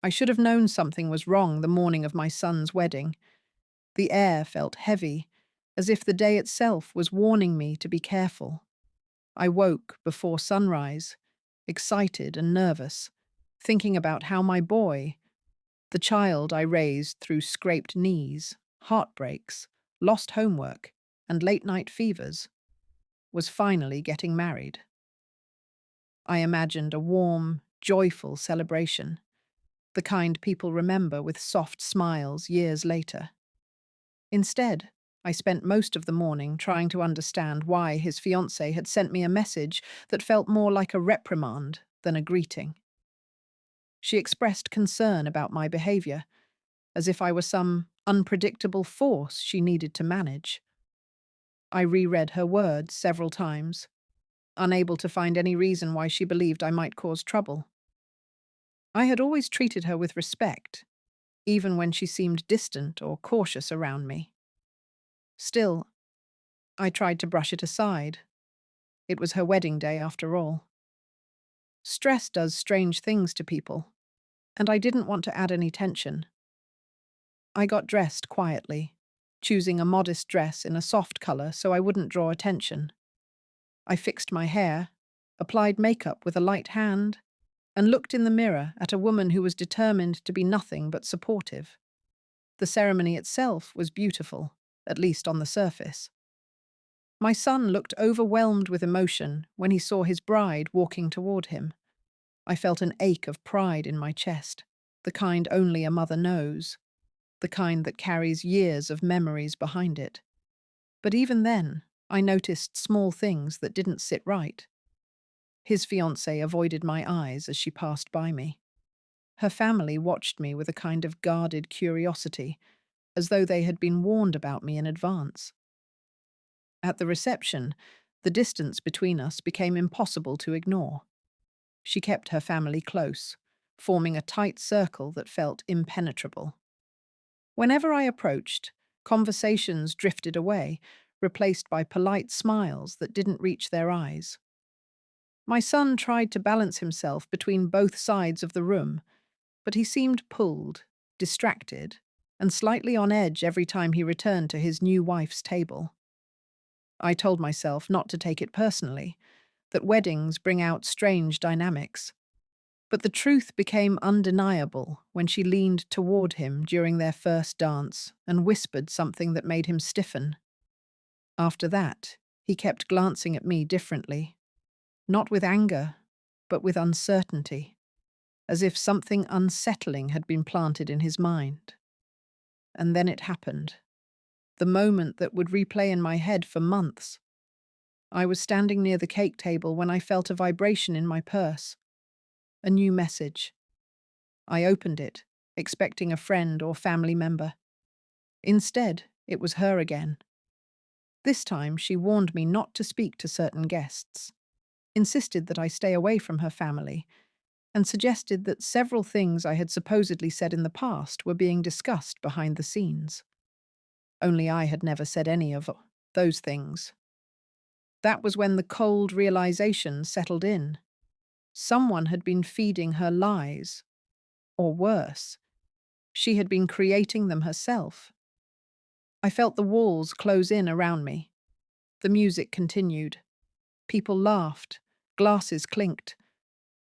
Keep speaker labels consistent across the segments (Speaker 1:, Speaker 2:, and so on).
Speaker 1: I should have known something was wrong the morning of my son's wedding. The air felt heavy, as if the day itself was warning me to be careful. I woke before sunrise, excited and nervous, thinking about how my boy, the child I raised through scraped knees, heartbreaks, lost homework, and late-night fevers, was finally getting married. I imagined a warm, joyful celebration, the kind people remember with soft smiles years later. Instead, I spent most of the morning trying to understand why his fiancée had sent me a message that felt more like a reprimand than a greeting. She expressed concern about my behavior, as if I were some unpredictable force she needed to manage. I reread her words several times, unable to find any reason why she believed I might cause trouble. I had always treated her with respect, even when she seemed distant or cautious around me. Still, I tried to brush it aside. It was her wedding day, after all. Stress does strange things to people, and I didn't want to add any tension. I got dressed quietly, choosing a modest dress in a soft color so I wouldn't draw attention. I fixed my hair, applied makeup with a light hand, and looked in the mirror at a woman who was determined to be nothing but supportive. The ceremony itself was beautiful, at least on the surface. My son looked overwhelmed with emotion when he saw his bride walking toward him. I felt an ache of pride in my chest, the kind only a mother knows, the kind that carries years of memories behind it. But even then, I noticed small things that didn't sit right. His fiancée avoided my eyes as she passed by me. Her family watched me with a kind of guarded curiosity, as though they had been warned about me in advance. At the reception, the distance between us became impossible to ignore. She kept her family close, forming a tight circle that felt impenetrable. Whenever I approached, conversations drifted away, replaced by polite smiles that didn't reach their eyes. My son tried to balance himself between both sides of the room, but he seemed pulled, distracted, and slightly on edge every time he returned to his new wife's table. I told myself not to take it personally, that weddings bring out strange dynamics. But the truth became undeniable when she leaned toward him during their first dance and whispered something that made him stiffen. After that, he kept glancing at me differently, not with anger, but with uncertainty, as if something unsettling had been planted in his mind. And then it happened, the moment that would replay in my head for months. I was standing near the cake table when I felt a vibration in my purse. A new message. I opened it, expecting a friend or family member. Instead, it was her again. This time, she warned me not to speak to certain guests, insisted that I stay away from her family, and suggested that several things I had supposedly said in the past were being discussed behind the scenes. Only I had never said any of those things. That was when the cold realization settled in. Someone had been feeding her lies. Or worse, she had been creating them herself. I felt the walls close in around me. The music continued. People laughed, glasses clinked.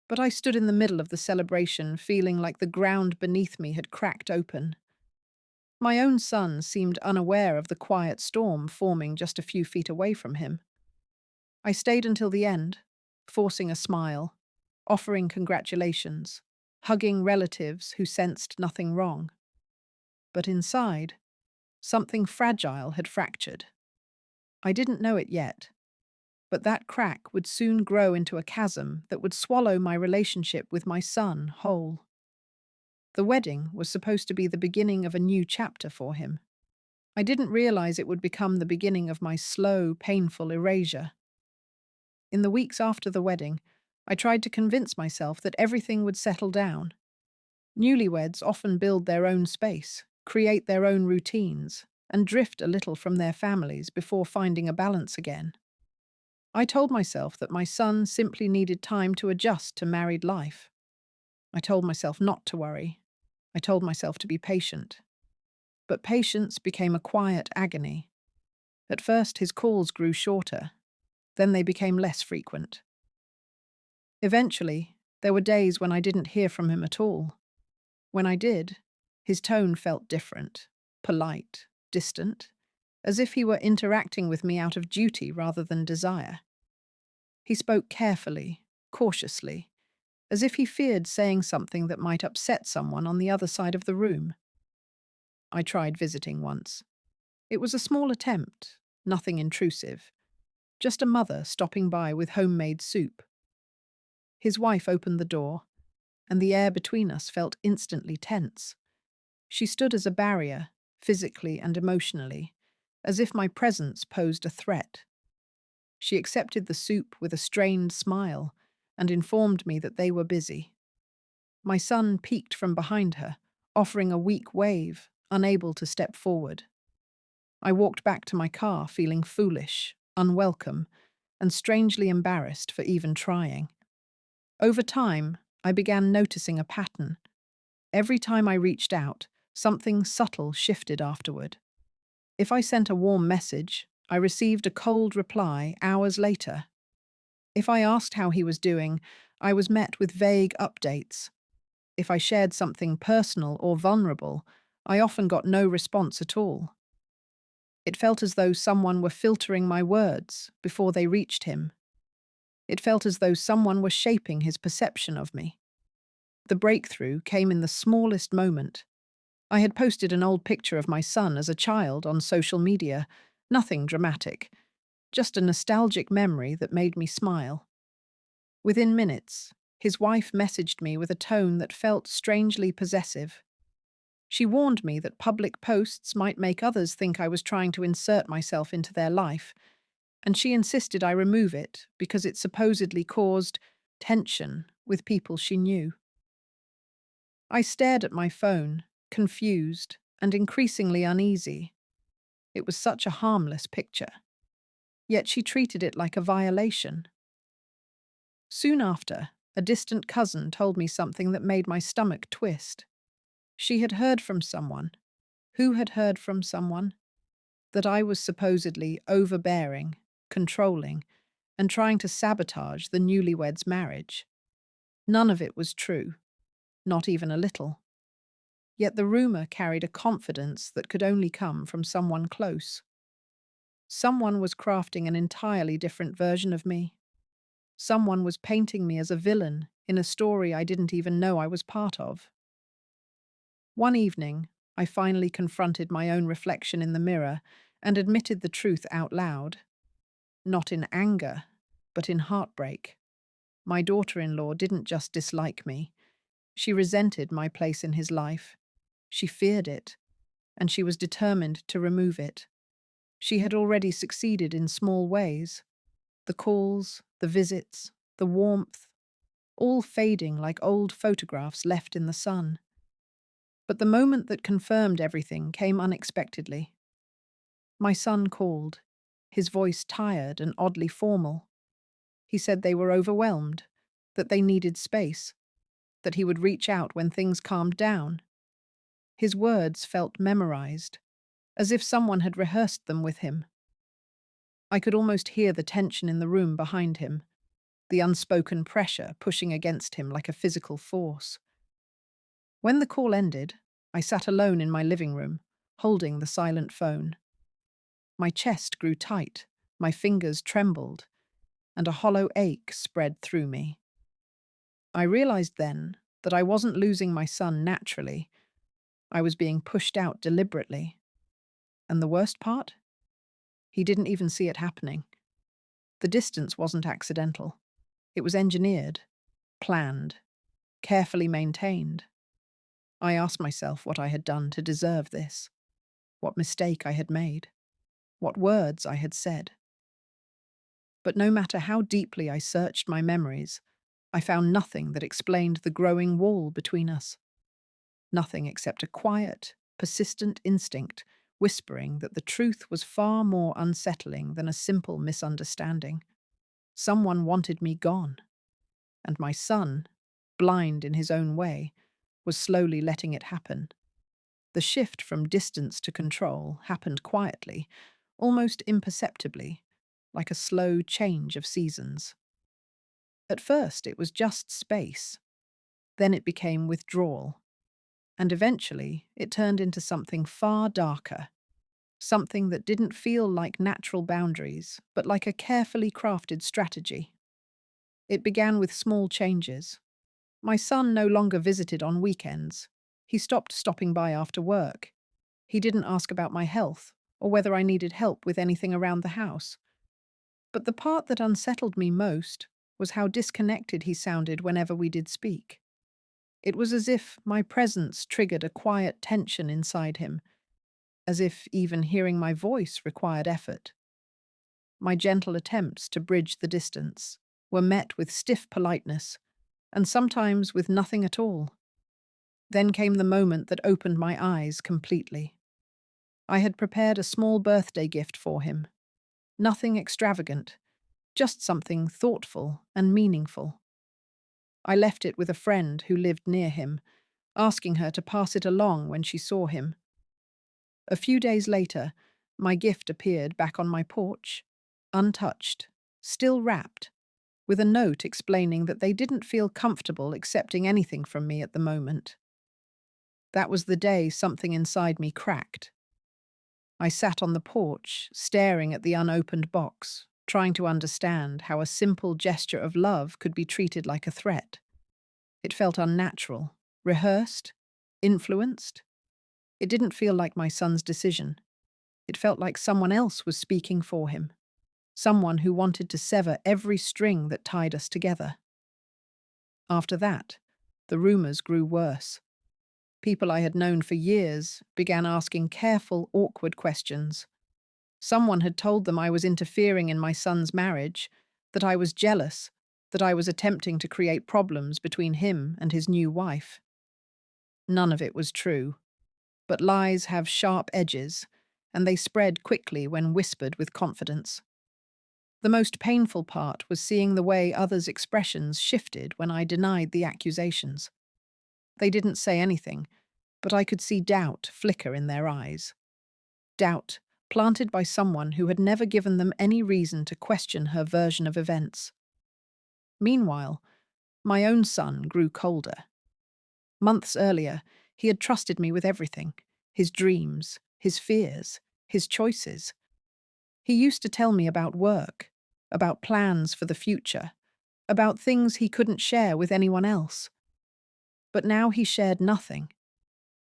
Speaker 1: But I stood in the middle of the celebration, feeling like the ground beneath me had cracked open. My own son seemed unaware of the quiet storm forming just a few feet away from him. I stayed until the end, forcing a smile, offering congratulations, hugging relatives who sensed nothing wrong. But inside, something fragile had fractured. I didn't know it yet, but that crack would soon grow into a chasm that would swallow my relationship with my son whole. The wedding was supposed to be the beginning of a new chapter for him. I didn't realize it would become the beginning of my slow, painful erasure. In the weeks after the wedding, I tried to convince myself that everything would settle down. Newlyweds often build their own space, create their own routines, and drift a little from their families before finding a balance again. I told myself that my son simply needed time to adjust to married life. I told myself not to worry, I told myself to be patient. But patience became a quiet agony. At first, his calls grew shorter. Then they became less frequent. Eventually, there were days when I didn't hear from him at all. When I did, his tone felt different, polite, distant, as if he were interacting with me out of duty rather than desire. He spoke carefully, cautiously, as if he feared saying something that might upset someone on the other side of the room. I tried visiting once. It was a small attempt, nothing intrusive, just a mother stopping by with homemade soup. His wife opened the door, and the air between us felt instantly tense. She stood as a barrier, physically and emotionally, as if my presence posed a threat. She accepted the soup with a strained smile and informed me that they were busy. My son peeked from behind her, offering a weak wave, unable to step forward. I walked back to my car feeling foolish, unwelcome, and strangely embarrassed for even trying. Over time, I began noticing a pattern. Every time I reached out, something subtle shifted afterward. If I sent a warm message, I received a cold reply hours later. If I asked how he was doing, I was met with vague updates. If I shared something personal or vulnerable, I often got no response at all. It felt as though someone were filtering my words before they reached him. It felt as though someone were shaping his perception of me. The breakthrough came in the smallest moment. I had posted an old picture of my son as a child on social media, nothing dramatic, just a nostalgic memory that made me smile. Within minutes, his wife messaged me with a tone that felt strangely possessive. She warned me that public posts might make others think I was trying to insert myself into their life, and she insisted I remove it because it supposedly caused tension with people she knew. I stared at my phone, confused and increasingly uneasy. It was such a harmless picture. Yet she treated it like a violation. Soon after, a distant cousin told me something that made my stomach twist. She had heard from someone, who had heard from someone, that I was supposedly overbearing, controlling, and trying to sabotage the newlyweds' marriage. None of it was true, not even a little. Yet the rumor carried a confidence that could only come from someone close. Someone was crafting an entirely different version of me. Someone was painting me as a villain in a story I didn't even know I was part of. One evening, I finally confronted my own reflection in the mirror and admitted the truth out loud. Not in anger, but in heartbreak. My daughter-in-law didn't just dislike me. She resented my place in his life. She feared it, and she was determined to remove it. She had already succeeded in small ways. The calls, the visits, the warmth, all fading like old photographs left in the sun. But the moment that confirmed everything came unexpectedly. My son called, his voice tired and oddly formal. He said they were overwhelmed, that they needed space, that he would reach out when things calmed down. His words felt memorized, as if someone had rehearsed them with him. I could almost hear the tension in the room behind him, the unspoken pressure pushing against him like a physical force. When the call ended, I sat alone in my living room, holding the silent phone. My chest grew tight, my fingers trembled, and a hollow ache spread through me. I realized then that I wasn't losing my son naturally. I was being pushed out deliberately. And the worst part? He didn't even see it happening. The distance wasn't accidental. It was engineered, planned, carefully maintained. I asked myself what I had done to deserve this, what mistake I had made, what words I had said. But no matter how deeply I searched my memories, I found nothing that explained the growing wall between us. Nothing except a quiet, persistent instinct whispering that the truth was far more unsettling than a simple misunderstanding. Someone wanted me gone, and my son, blind in his own way, was slowly letting it happen. The shift from distance to control happened quietly, almost imperceptibly, like a slow change of seasons. At first, it was just space. Then it became withdrawal. And eventually, it turned into something far darker, something that didn't feel like natural boundaries, but like a carefully crafted strategy. It began with small changes. My son no longer visited on weekends. He stopped stopping by after work. He didn't ask about my health or whether I needed help with anything around the house. But the part that unsettled me most was how disconnected he sounded whenever we did speak. It was as if my presence triggered a quiet tension inside him, as if even hearing my voice required effort. My gentle attempts to bridge the distance were met with stiff politeness, and sometimes with nothing at all. Then came the moment that opened my eyes completely. I had prepared a small birthday gift for him. Nothing extravagant, just something thoughtful and meaningful. I left it with a friend who lived near him, asking her to pass it along when she saw him. A few days later, my gift appeared back on my porch, untouched, still wrapped, with a note explaining that they didn't feel comfortable accepting anything from me at the moment. That was the day something inside me cracked. I sat on the porch, staring at the unopened box, trying to understand how a simple gesture of love could be treated like a threat. It felt unnatural, rehearsed, influenced. It didn't feel like my son's decision. It felt like someone else was speaking for him, someone who wanted to sever every string that tied us together. After that, the rumors grew worse. People I had known for years began asking careful, awkward questions. Someone had told them I was interfering in my son's marriage, that I was jealous, that I was attempting to create problems between him and his new wife. None of it was true, but lies have sharp edges, and they spread quickly when whispered with confidence. The most painful part was seeing the way others' expressions shifted when I denied the accusations. They didn't say anything, but I could see doubt flicker in their eyes. Doubt planted by someone who had never given them any reason to question her version of events. Meanwhile, my own son grew colder. Months earlier, he had trusted me with everything: his dreams, his fears, his choices. He used to tell me about work, about plans for the future, about things he couldn't share with anyone else. But now he shared nothing.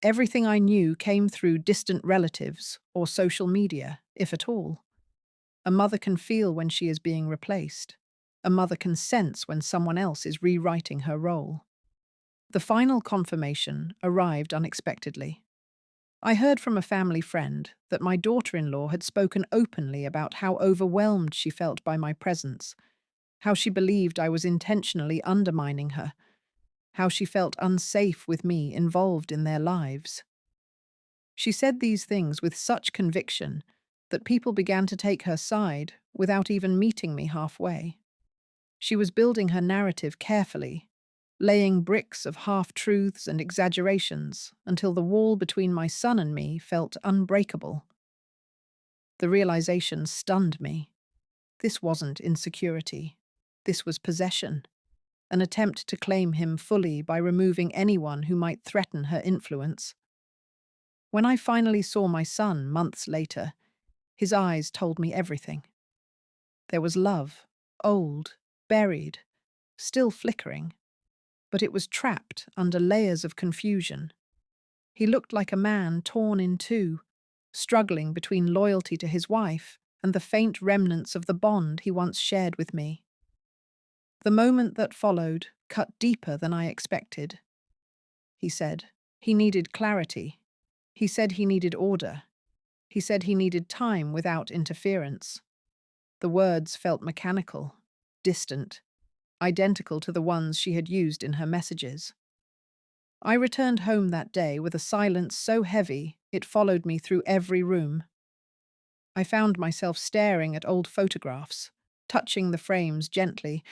Speaker 1: Everything I knew came through distant relatives or social media, if at all. A mother can feel when she is being replaced. A mother can sense when someone else is rewriting her role. The final confirmation arrived unexpectedly. I heard from a family friend that my daughter-in-law had spoken openly about how overwhelmed she felt by my presence, how she believed I was intentionally undermining her, how she felt unsafe with me involved in their lives. She said these things with such conviction that people began to take her side without even meeting me halfway. She was building her narrative carefully, laying bricks of half-truths and exaggerations until the wall between my son and me felt unbreakable. The realization stunned me. This wasn't insecurity. This was possession. An attempt to claim him fully by removing anyone who might threaten her influence. When I finally saw my son months later, his eyes told me everything. There was love, old, buried, still flickering, but it was trapped under layers of confusion. He looked like a man torn in two, struggling between loyalty to his wife and the faint remnants of the bond he once shared with me. The moment that followed cut deeper than I expected. He said he needed clarity. He said he needed order. He said he needed time without interference. The words felt mechanical, distant, identical to the ones she had used in her messages. I returned home that day with a silence so heavy it followed me through every room. I found myself staring at old photographs, touching the frames gently,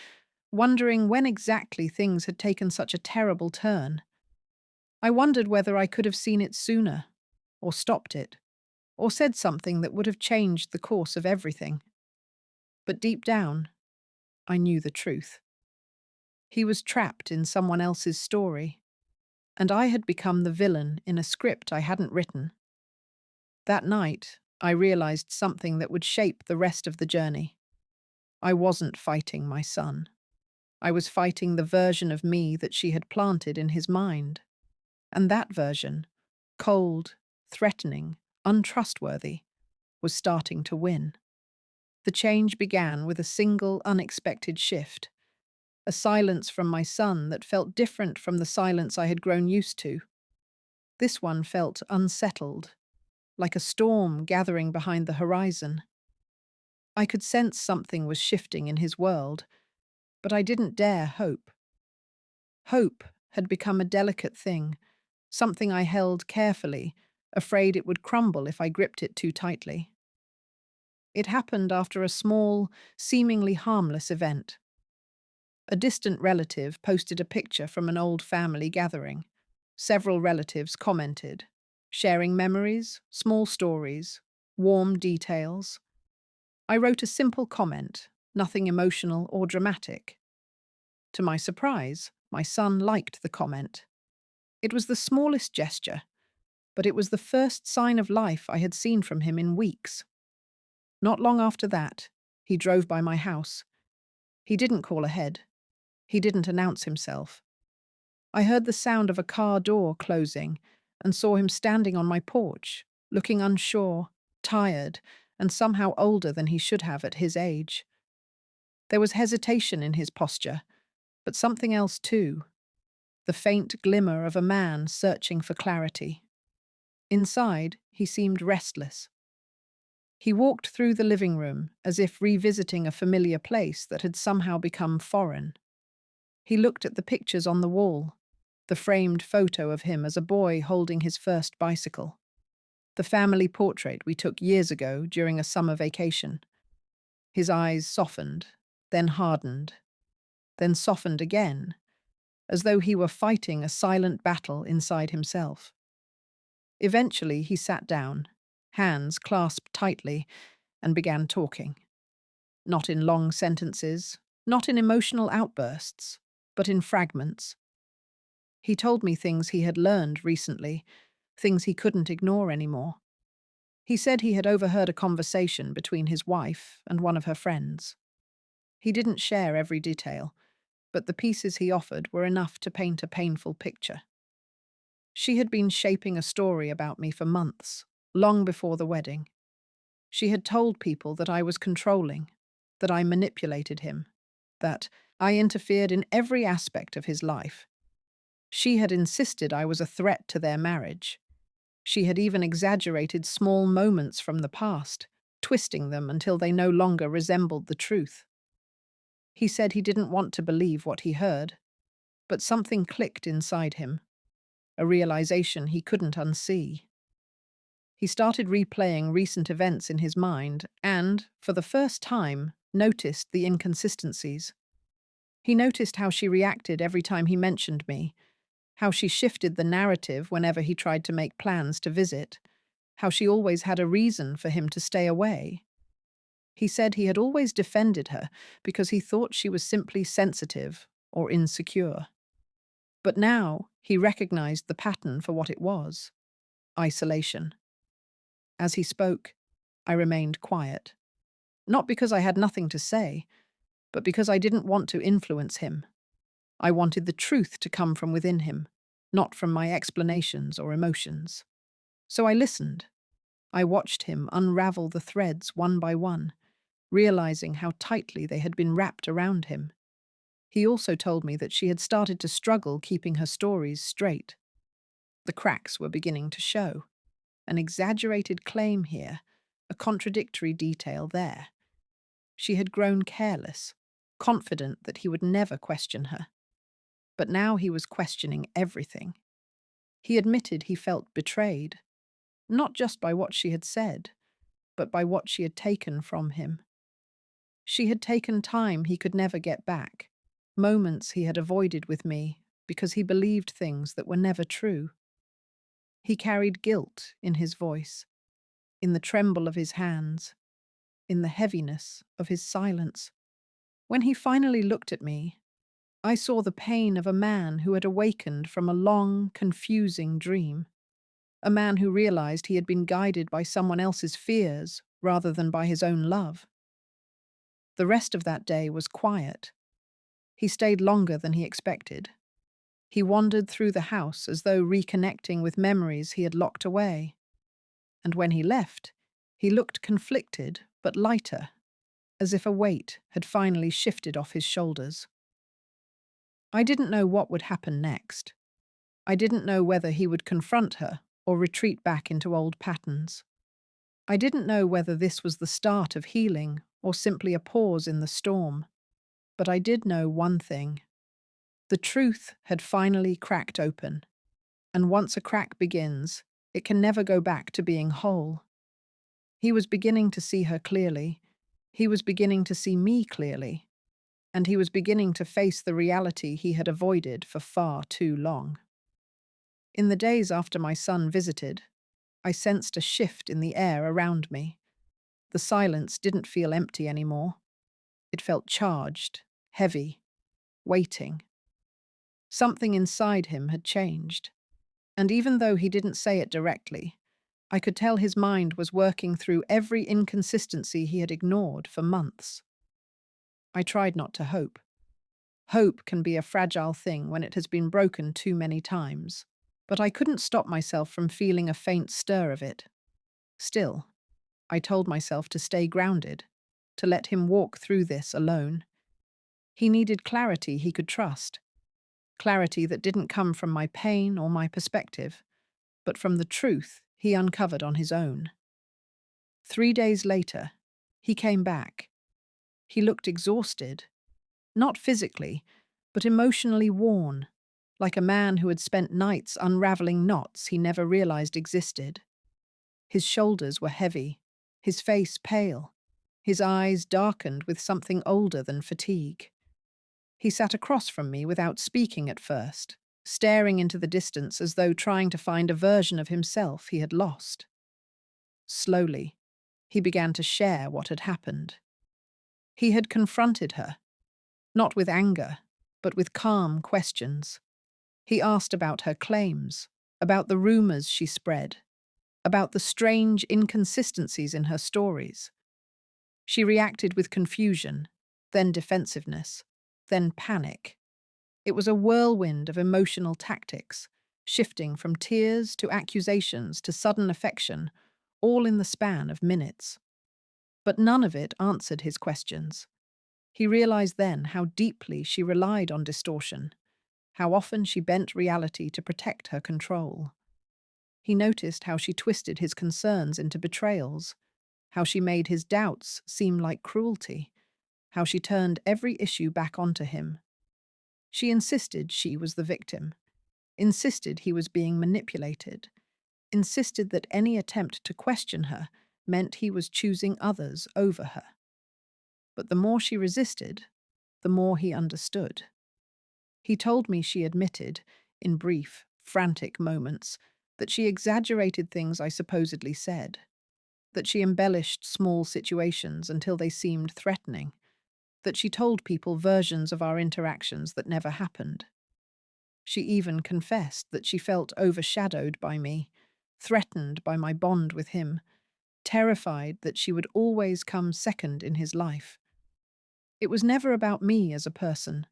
Speaker 1: wondering when exactly things had taken such a terrible turn. I wondered whether I could have seen it sooner, or stopped it, or said something that would have changed the course of everything. But deep down, I knew the truth. He was trapped in someone else's story, and I had become the villain in a script I hadn't written. That night, I realized something that would shape the rest of the journey. I wasn't fighting my son. I was fighting the version of me that she had planted in his mind. And that version, cold, threatening, untrustworthy, was starting to win. The change began with a single, unexpected shift, a silence from my son that felt different from the silence I had grown used to. This one felt unsettled, like a storm gathering behind the horizon. I could sense something was shifting in his world, but I didn't dare hope. Hope had become a delicate thing, something I held carefully, afraid it would crumble if I gripped it too tightly. It happened after a small, seemingly harmless event. A distant relative posted a picture from an old family gathering. Several relatives commented, sharing memories, small stories, warm details. I wrote a simple comment, nothing emotional or dramatic. To my surprise, my son liked the comment. It was the smallest gesture, but it was the first sign of life I had seen from him in weeks. Not long after that, he drove by my house. He didn't call ahead. He didn't announce himself. I heard the sound of a car door closing and saw him standing on my porch, looking unsure, tired, and somehow older than he should have at his age. There was hesitation in his posture, but something else too, the faint glimmer of a man searching for clarity. Inside, he seemed restless. He walked through the living room as if revisiting a familiar place that had somehow become foreign. He looked at the pictures on the wall, the framed photo of him as a boy holding his first bicycle, the family portrait we took years ago during a summer vacation. His eyes softened, then hardened, then softened again, as though he were fighting a silent battle inside himself. Eventually, he sat down, hands clasped tightly, and began talking. Not in long sentences, not in emotional outbursts, but in fragments. He told me things he had learned recently, things he couldn't ignore anymore. He said he had overheard a conversation between his wife and one of her friends. He didn't share every detail, but the pieces he offered were enough to paint a painful picture. She had been shaping a story about me for months, long before the wedding. She had told people that I was controlling, that I manipulated him, that I interfered in every aspect of his life. She had insisted I was a threat to their marriage. She had even exaggerated small moments from the past, twisting them until they no longer resembled the truth. He said he didn't want to believe what he heard, but something clicked inside him, a realization he couldn't unsee. He started replaying recent events in his mind and, for the first time, noticed the inconsistencies. He noticed how she reacted every time he mentioned me, how she shifted the narrative whenever he tried to make plans to visit, how she always had a reason for him to stay away. He said he had always defended her because he thought she was simply sensitive or insecure. But now he recognized the pattern for what it was: isolation. As he spoke, I remained quiet. Not because I had nothing to say, but because I didn't want to influence him. I wanted the truth to come from within him, not from my explanations or emotions. So I listened. I watched him unravel the threads one by one, realizing how tightly they had been wrapped around him. He also told me that she had started to struggle keeping her stories straight. The cracks were beginning to show. An exaggerated claim here, a contradictory detail there. She had grown careless, confident that he would never question her. But now he was questioning everything. He admitted he felt betrayed, not just by what she had said, but by what she had taken from him. She had taken time he could never get back, moments he had avoided with me because he believed things that were never true. He carried guilt in his voice, in the tremble of his hands, in the heaviness of his silence. When he finally looked at me, I saw the pain of a man who had awakened from a long, confusing dream. A man who realized he had been guided by someone else's fears rather than by his own love. The rest of that day was quiet. He stayed longer than he expected. He wandered through the house as though reconnecting with memories he had locked away. And when he left, he looked conflicted but lighter, as if a weight had finally shifted off his shoulders. I didn't know what would happen next. I didn't know whether he would confront her or retreat back into old patterns. I didn't know whether this was the start of healing or simply a pause in the storm. But I did know one thing. The truth had finally cracked open, and once a crack begins, it can never go back to being whole. He was beginning to see her clearly. He was beginning to see me clearly. And he was beginning to face the reality he had avoided for far too long. In the days after my son visited, I sensed a shift in the air around me. The silence didn't feel empty anymore. It felt charged, heavy, waiting. Something inside him had changed. And even though he didn't say it directly, I could tell his mind was working through every inconsistency he had ignored for months. I tried not to hope. Hope can be a fragile thing when it has been broken too many times, but I couldn't stop myself from feeling a faint stir of it. Still, I told myself to stay grounded, to let him walk through this alone. He needed clarity he could trust, clarity that didn't come from my pain or my perspective, but from the truth he uncovered on his own. 3 days later, he came back. He looked exhausted, not physically, but emotionally worn, like a man who had spent nights unraveling knots he never realized existed. His shoulders were heavy, his face pale, his eyes darkened with something older than fatigue. He sat across from me without speaking at first, staring into the distance as though trying to find a version of himself he had lost. Slowly, he began to share what had happened. He had confronted her, not with anger, but with calm questions. He asked about her claims, about the rumors she spread, about the strange inconsistencies in her stories. She reacted with confusion, then defensiveness, then panic. It was a whirlwind of emotional tactics, shifting from tears to accusations to sudden affection, all in the span of minutes. But none of it answered his questions. He realized then how deeply she relied on distortion, how often she bent reality to protect her control. He noticed how she twisted his concerns into betrayals, how she made his doubts seem like cruelty, how she turned every issue back onto him. She insisted she was the victim, insisted he was being manipulated, insisted that any attempt to question her meant he was choosing others over her. But the more she resisted, the more he understood. He told me she admitted, in brief, frantic moments, that she exaggerated things I supposedly said, that she embellished small situations until they seemed threatening, that she told people versions of our interactions that never happened. She even confessed that she felt overshadowed by me, threatened by my bond with him, terrified that she would always come second in his life. It was never about me as a person.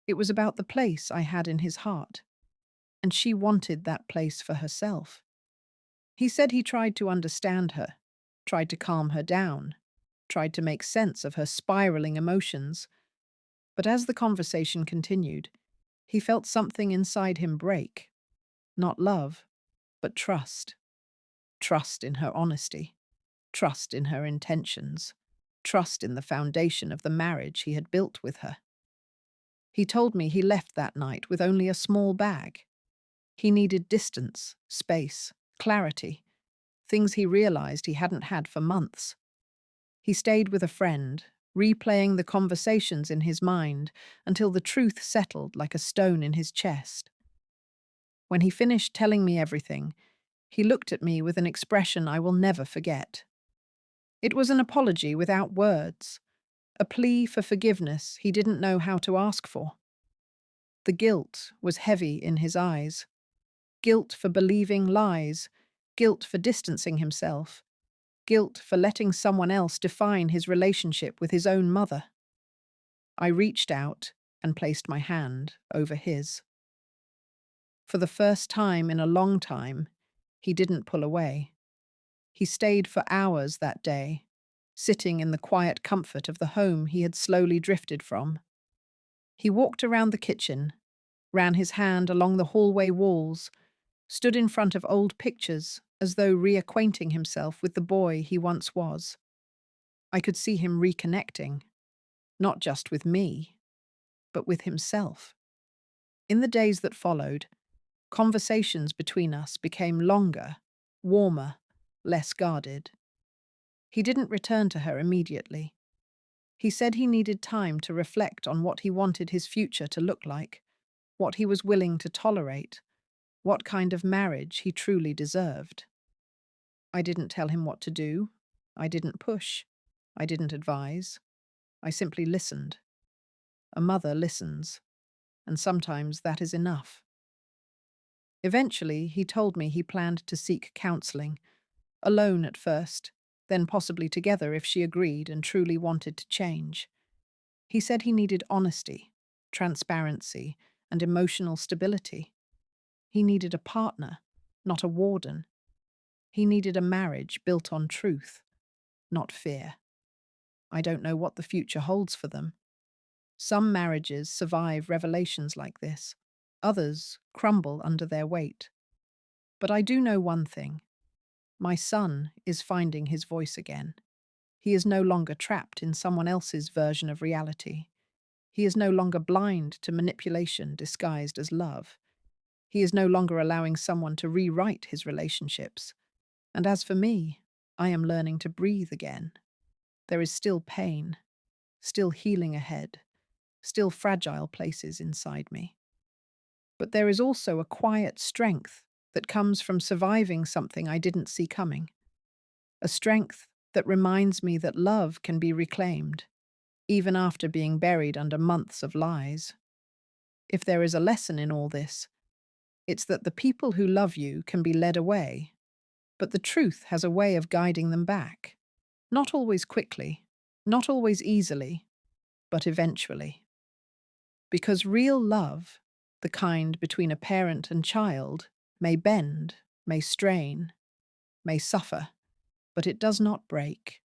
Speaker 1: It was about the place I had in his heart, and she wanted that place for herself. He said he tried to understand her, tried to calm her down, tried to make sense of her spiraling emotions. But as the conversation continued, he felt something inside him break. Not love, but trust. Trust in her honesty. Trust in her intentions. Trust in the foundation of the marriage he had built with her. He told me he left that night with only a small bag. He needed distance, space, clarity, things he realized he hadn't had for months. He stayed with a friend, replaying the conversations in his mind until the truth settled like a stone in his chest. When he finished telling me everything, He looked at me with an expression I will never forget. It was an apology without words, a plea for forgiveness he didn't know how to ask for. The guilt was heavy in his eyes. Guilt for believing lies, guilt for distancing himself, guilt for letting someone else define his relationship with his own mother. I reached out and placed my hand over his. For the first time in a long time, he didn't pull away. He stayed for hours that day, sitting in the quiet comfort of the home he had slowly drifted from. He walked around the kitchen, ran his hand along the hallway walls, stood in front of old pictures as though reacquainting himself with the boy he once was. I could see him reconnecting, not just with me, but with himself. In the days that followed, conversations between us became longer, warmer, less guarded. He didn't return to her immediately. He said he needed time to reflect on what he wanted his future to look like, what he was willing to tolerate, what kind of marriage he truly deserved. I didn't tell him what to do. I didn't push. I didn't advise. I simply listened. A mother listens, and sometimes that is enough. Eventually, he told me he planned to seek counseling, alone at first, then possibly together if she agreed and truly wanted to change. He said he needed honesty, transparency, and emotional stability. He needed a partner, not a warden. He needed a marriage built on truth, not fear. I don't know what the future holds for them. Some marriages survive revelations like this. Others crumble under their weight. But I do know one thing. My son is finding his voice again. He is no longer trapped in someone else's version of reality. He is no longer blind to manipulation disguised as love. He is no longer allowing someone to rewrite his relationships. And as for me, I am learning to breathe again. There is still pain, still healing ahead, still fragile places inside me. But there is also a quiet strength that comes from surviving something I didn't see coming. A strength that reminds me that love can be reclaimed, even after being buried under months of lies. If there is a lesson in all this, it's that the people who love you can be led away, but the truth has a way of guiding them back. Not always quickly, not always easily, but eventually. Because real love, the kind between a parent and child, may bend, may strain, may suffer, but it does not break.